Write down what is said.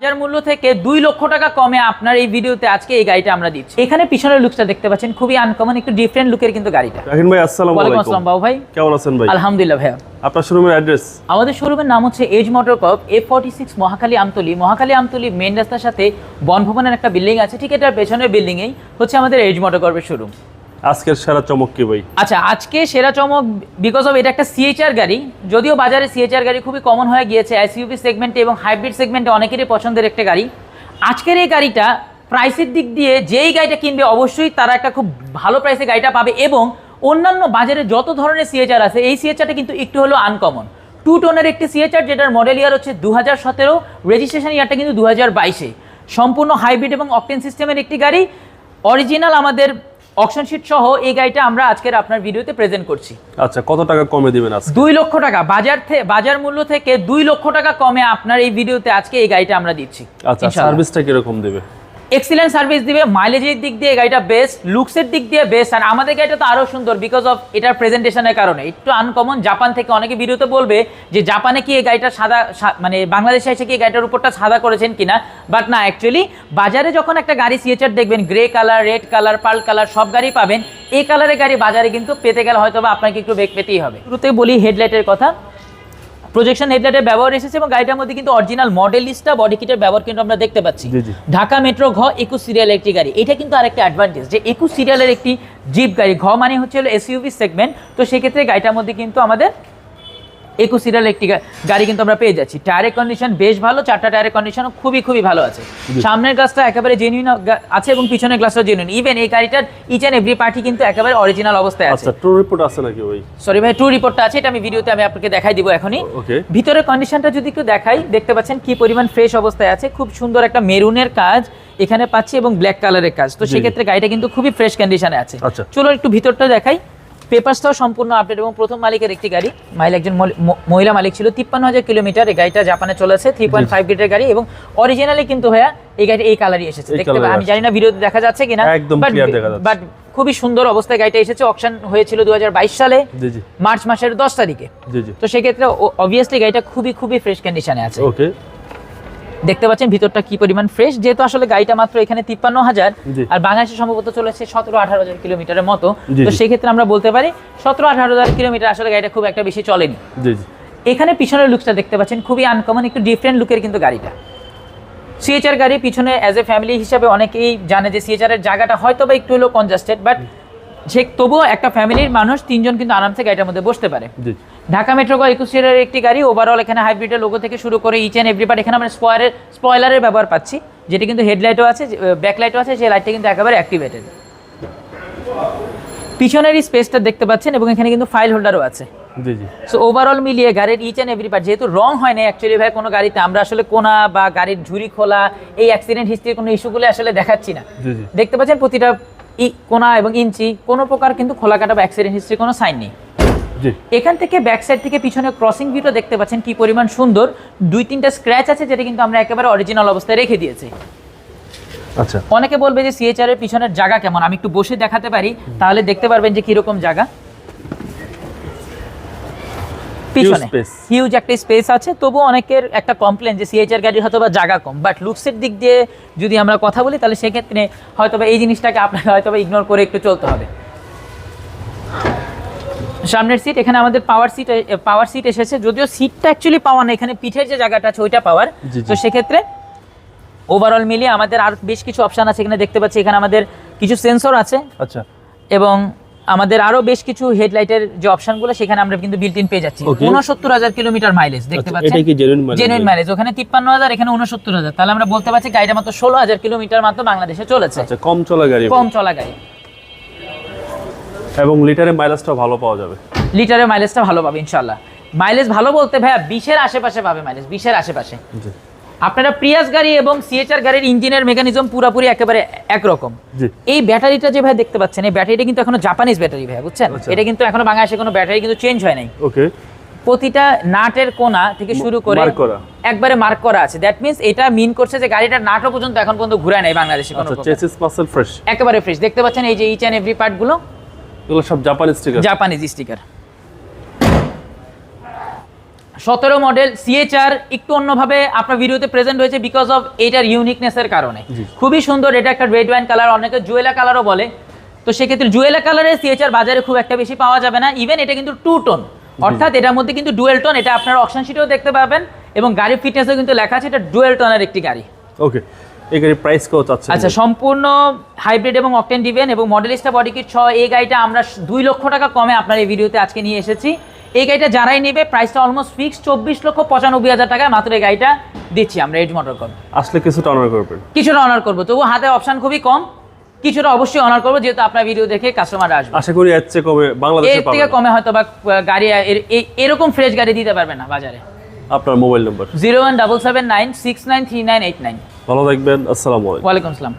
বাজার মূল্য থেকে 2 লক্ষ টাকা কমে আপনার এই ভিডিওতে আজকে এই গাড়িটা আমরা দিচ্ছি। এখানে পিছনের লুকসটা দেখতে পাচ্ছেন, খুবই আনকমন, একটু ডিফারেন্ট লুকের কিন্তু গাড়িটা। রাহিন ভাই আসসালামু আলাইকুম। ওয়ালাইকুম আসসালাম বাবু ভাই, কেমন আছেন ভাই? আলহামদুলিল্লাহ ভাইয়া। আপনার শোরুমের অ্যাড্রেস? আমাদের শোরুমের নাম হচ্ছে Edge Motor Corp, A46 Mohakhali Amtoli main রাস্তার সাথে বনভবনের একটা বিল্ডিং আছে, ঠিক এটার পেছনের বিল্ডিং এই হচ্ছে আমাদের এজ মোটর কর্পের শোরুম। আজকের সেরা চমক কি ভাই? আচ্ছা, আজকে সেরা চমক বিকজ অফ এটা একটা সিএচআর গাড়ি। যদিও বাজারে সিএচআর গাড়ি খুবই কমন হয়ে গিয়েছে, এসইউভি সেগমেন্টে এবং হাইব্রিড সেগমেন্টে অনেকেরই পছন্দের একটা গাড়ি। আজকের এই গাড়িটা প্রাইসের দিক দিয়ে যেই গাড়িটা কিনবে অবশ্যই তারা একটা খুব ভালো প্রাইসে গাড়িটা পাবে, এবং অন্যান্য বাজারে যত ধরনের সিএচআর আছে এই সিএচআরটা কিন্তু একটু হলো আনকমন। 2 টোনের একটি সিএচআর, যেটার মডেল ইয়ার হচ্ছে 2017, রেজিস্ট্রেশন ইয়ারটা কিন্তু 2022-এ। সম্পূর্ণ হাইব্রিড এবং অকটেন সিস্টেমের একটি গাড়ি, অরিজিনাল আমাদের অকশন শিট সহ এই গাড়িটা আমরা আজকের আপনার ভিডিওতে প্রেজেন্ট করছি। আচ্ছা, কত টাকা কমে দিবেন আজকে? 2 লক্ষ টাকা বাজার মূল্য থেকে 2 লক্ষ টাকা কমে আপনার এই ভিডিওতে আজকে এই গাড়িটা আমরা দিচ্ছি। আচ্ছা, সার্ভিসটা কিরকম দিবে? এক্সিলেন্ট সার্ভিস দিবে, মাইলেজের দিক দিয়ে গাড়িটা বেস্ট, লুকসের দিক দিয়ে বেস্ট। আর আমাদের গাড়িটা তো আরো সুন্দর বিকজ অফ এটার প্রেজেন্টেশনের কারণে। একটু আনকমন, জাপান থেকে অনেকে ভিডিওতে বলবে যে জাপানে কি এই গাড়িটা সাদা, মানে বাংলাদেশে এসে কি গাড়িটার উপরটা সাদা করেছেন কিনা, বাট না, অ্যাকচুয়ালি বাজারে যখন একটা গাড়ি সিএচআর দেখবেন, grey colour, red colour, pearl colour সব গাড়ি পাবেন। এই কালারের গাড়ি বাজারে কিন্তু পেতে গেলে হয়তো বা আপনাকে একটু বেগ পেতেই হবে। শুরুতে বলি হেডলাইটের কথা। প্রজেকশন হেডলাইটের ব্যবহার এসেছে এবং গাড়িটার মধ্যে কিন্তু অরিজিনাল মডেল লিস্টটা, বডি কিটের ব্যবহার কিন্তু আমরা দেখতে পাচ্ছি। ঢাকা মেট্রো ঘ 21 সিরিয়ালের একটি গাড়ি। এটা কিন্তু আরেকটা অ্যাডভান্টেজ যে 21 সিরিয়ালের একটি জিপ গাড়ি, ঘ মানে হচ্ছে হলো এসইউভি সেগমেন্ট। তো সেক্ষেত্রে গাড়িটার মধ্যে কিন্তু আমাদের 21 সিরিয়ালের একটি গাড়ি কিন্তু আমরা পেয়ে যাচ্ছি। টায়ারের কন্ডিশন বেশ ভালো, 4টা টায়ারের কন্ডিশনও খুবই ভালো আছে। সামনের গ্লাসটা একেবারে জেনুইন আছে এবং পিছনের গ্লাসটা জেনুইন। ইভেন এই গাড়িটার ইচ এন্ড এভরি পার্টি কিন্তু একেবারে অরিজিনাল অবস্থায় আছে। আচ্ছা, ট্রু রিপোর্ট আছে নাকি ভাই? সরি ভাই, ট্রু রিপোর্টটা আছে, এটা আমি ভিডিওতে আপনাকে দেখাই দিব এখনই। ভিতরের কন্ডিশনটা যদি একটু দেখাই, দেখতে পাচ্ছেন কি পরিমাণ ফ্রেশ অবস্থায় আছে। খুব সুন্দর একটা মেরুনের কাজ এখানে পাচ্ছি এবং ব্ল্যাক কালারের কাজ। তো সেক্ষেত্রে গাড়িটা কিন্তু খুবই ফ্রেশ কন্ডিশনে আছে। চলো একটু ভিতরটা দেখাই। পেপারসটাও সম্পূর্ণ আপডেট এবং প্রথম মালিকের একটি গাড়ি। একজন মহিলা মালিক ছিল। 53,000 কিলোমিটার এই গাড়িটা জাপানে চলেছে। 3.5 লিটার গাড়ি এবং অরিজিনালি কিন্তু ভাইয়া এই গাড়ি এই কালারই এসেছে। দেখতে পাবেন, আমি জানি না ভিডিওতে দেখা যাচ্ছে কিনা, বাট খুবই সুন্দর অবস্থায় গাড়িটা এসেছে। অকশন হয়েছিল 2022 সালে মার্চ মাসের 10 তারিখে। তো সেক্ষেত্রে অবভিয়াসলি গাড়িটা খুবই ফ্রেশ কন্ডিশনে আছে। দেখতে পাচ্ছেন ভিতরটা কি পরিমাণ ফ্রেশ, যেহেতু আসলে গাড়িটা মাত্র এখানে 53,000 আর বাংলাদেশে সম্ভবত চলেছে 17-18,000 কিলোমিটারের মতো। তো সেক্ষেত্রে আমরা বলতে পারি 17-18,000 কিলোমিটার আসলে গাড়িটা খুব একটা বেশি চলেনি। এখানে পিছনের লুকসটা দেখতে পাচ্ছেন, খুবই আনকমন, একটু ডিফারেন্ট লুকের কিন্তু গাড়িটা। সিএচআর গাড়ি পিছনে অ্যাজ এ ফ্যামিলি হিসাবে অনেকেই জানে যে সিএচআর এর জায়গাটা হয়তো বা একটু হলো কনজাস্টেড, বাট যে তবুও একটা ফ্যামিলির মানুষ 3 জন কিন্তু আরামসে গাড়িটার মধ্যে বসতে পারে। ঢাকা মেট্রো গ 21 সিরিয়ালের একটি গাড়ি। ওভারঅল এখানে হাইব্রিডের লোগো থেকে শুরু করে ইচ এন্ড এভরি পার্ট, এখানে আমরা স্পয়লারের ব্যবহার পাচ্ছি, যেটা কিন্তু হেডলাইটও আছে, ব্যাকলাইটও আছে, সেই লাইটটা কিন্তু একেবারে অ্যাক্টিভেটেড। পিছনের এই স্পেসটা দেখতে পাচ্ছেন এবং এখানে কিন্তু ফাইল হোল্ডারও আছে। সো ওভারঅল মিলিয়ে গাড়ির ইচ এন্ড এভরি পার্ট, যেহেতু রং হয় না অ্যাকচুয়ালি ভাই কোনো গাড়িতে, আমরা আসলে কোনা বা গাড়ির ঝুরি খোলা, এই অ্যাক্সিডেন্ট হিস্ট্রির কোনো ইস্যুগুলো আসলে দেখাচ্ছি না। দেখতে পাচ্ছেন প্রতিটা কোনা এবং ইঞ্চি কোনো প্রকার কিন্তু খোলা কাটা বা অ্যাক্সিডেন্ট হিস্ট্রি কোনো সাইন নেই। এখান থেকে ব্যাক সাইড থেকে পিছনে ক্রসিং ভিউটা দেখতে পাচ্ছেন কি পরিমাণ সুন্দর। 2-3টা স্ক্র্যাচ আছে, যেটা কিন্তু আমরা একেবারে অরিজিনাল অবস্থায় রেখে দিয়েছি। আচ্ছা, অনেকে বলবে যে সিএচআর এর পিছনের জায়গা কেমন, আমি একটু বসে দেখাতে পারি, তাহলে দেখতে পারবেন যে কিরকম জায়গা। পিছনে হিউজ একটা স্পেস আছে। তবু অনেকের একটা কমপ্লেন যে সিএচআর গাড়ির হয়তো বা জায়গা কম, বাট লুকসের দিক দিয়ে যদি আমরা কথা বলি তাহলে সেক্ষেত্রে হয়তো বা এই জিনিসটাকে আপনাকে হয়তো বা ইগনোর করে একটু চলতে হবে। সামনের সিট, এখানে আমাদের পাওয়ার সিট এসেছে, যদিও সিটটা অ্যাকচুয়ালি পাওয়ার না, এখানে পিঠের যে জায়গাটা আছে ওইটা পাওয়ার। তো সেক্ষেত্রে ওভারঅল মিলিয়ে আমাদের আর বেশ কিছু অপশন আছে। এখানে দেখতে পাচ্ছি এখানে আমাদের কিছু সেন্সর আছে। আচ্ছা, এবং আমাদের আরো বেশ কিছু হেডলাইটের যে অপশনগুলো সেখানে আমরা কিন্তু বিল্ট ইন পেয়ে যাচ্ছি। 69,000 কিলোমিটার মাইলেজ দেখতে পাচ্ছেন, এটা কি জেনুইন মাইলেজ? ওখানে 53,000, এখানে 69,000, তাহলে আমরা বলতে পারছি গাড়িটা মাত্র 16,000 কিলোমিটার মাত্র বাংলাদেশে চলেছে। আচ্ছা, কম চলা গাড়ি এবং লিটারের মাইলেজটা ভালো পাওয়া যাবে। লিটারের মাইলেজটা ভালো পাবে ইনশাআল্লাহ। মাইলেজ ভালো বলতে ভাইয়া 20-এর আশেপাশে পাবে মাইলেজ, 20-এর আশেপাশে। আপনারা প্রিয়াস গাড়ি এবং সিএচআর গাড়ির ইঞ্জিনের মেকানিজম পুরোপুরি একেবারে একরকম। এই ব্যাটারিটা যে ভাই দেখতে পাচ্ছেন, এই ব্যাটারিটা কিন্তু এখনো জাপানিজ ব্যাটারি ভাই, বুঝছেন? এটা কিন্তু এখনো বাংলাদেশে কোনো ব্যাটারি কিন্তু চেঞ্জ হয় নাই। ওকে, প্রতিটা নাটের কোনা থেকে শুরু করে একবারে মার্ক করা আছে। দ্যাট মিন্স এটা মিন করছে যে গাড়িটার নাটও পর্যন্ত এখন পর্যন্ত ঘুরায় নাই বাংলাদেশে কোনো। চেসিস মাসল ফ্রেশ, একেবারে ফ্রেশ। দেখতে পাচ্ছেন এই যে ইচ এন্ড এভরি পার্ট গুলো, এগুলো সব জাপানিজ স্টিকার। 17 মডেল সিএচআর একটু অন্যভাবে আপনার ভিডিওতে প্রেজেন্ট হয়েছে বিকজ অফ এটার ইউনিকনেসের কারণে। খুবই সুন্দর, এটা একটা রেড ওয়াইন কালার, অনেকে জুয়েলা কালারও বলে। তো সেক্ষেত্রে জুয়েলা কালারের সিএচআর বাজারে খুব একটা বেশি পাওয়া যাবে না। ইভেন এটা কিন্তু 2 টোন, অর্থাৎ এটার মধ্যে কিন্তু ডুয়েল টোন, এটা আপনার অপশন শিটেও দেখতে পাবেন এবং গাড়ির ফিটনেসও কিন্তু লেখা আছে এটা ডুয়েল টোনের একটি গাড়ি। ওকে, এই গাড়ির প্রাইস কত চাচ্ছেন? আচ্ছা, সম্পূর্ণ হাইব্রিড এবং অকটেন ডিভেন এবং মডেলিস্টা বডি কিট সহ এই গাড়িটা আমরা 2 লক্ষ টাকা কমে আপনার এই ভিডিওতে আজকে নিয়ে এসেছি। এই গাড়িটা যারাই নেবে প্রাইসটা অলমোস্ট ফিক্সড 24,95,000 টাকায় মাত্র এই গাড়িটা দিচ্ছি আমরা এজ মোটর কম। আসলে কিছুটা অনার করবেন? কিছুটা অনার করবো, তবু হাতে অপশন খুবই কম, কিছুটা অবশ্যই অনার করবো যেহেতু আপনার ভিডিও দেখে কাস্টমার আসবে। আশা করি এর চেয়ে কমে বাংলাদেশে এর থেকে কমে হয়তো বা গাড়ি এরকম ফ্রেশ গাড়ি দিতে পারবে না বাজারে। আপনার মোবাইল নাম্বার? 01779693989। ভালো থাকবেন, আসসালামু আলাইকুম। ওয়ালাইকুম আসসালাম।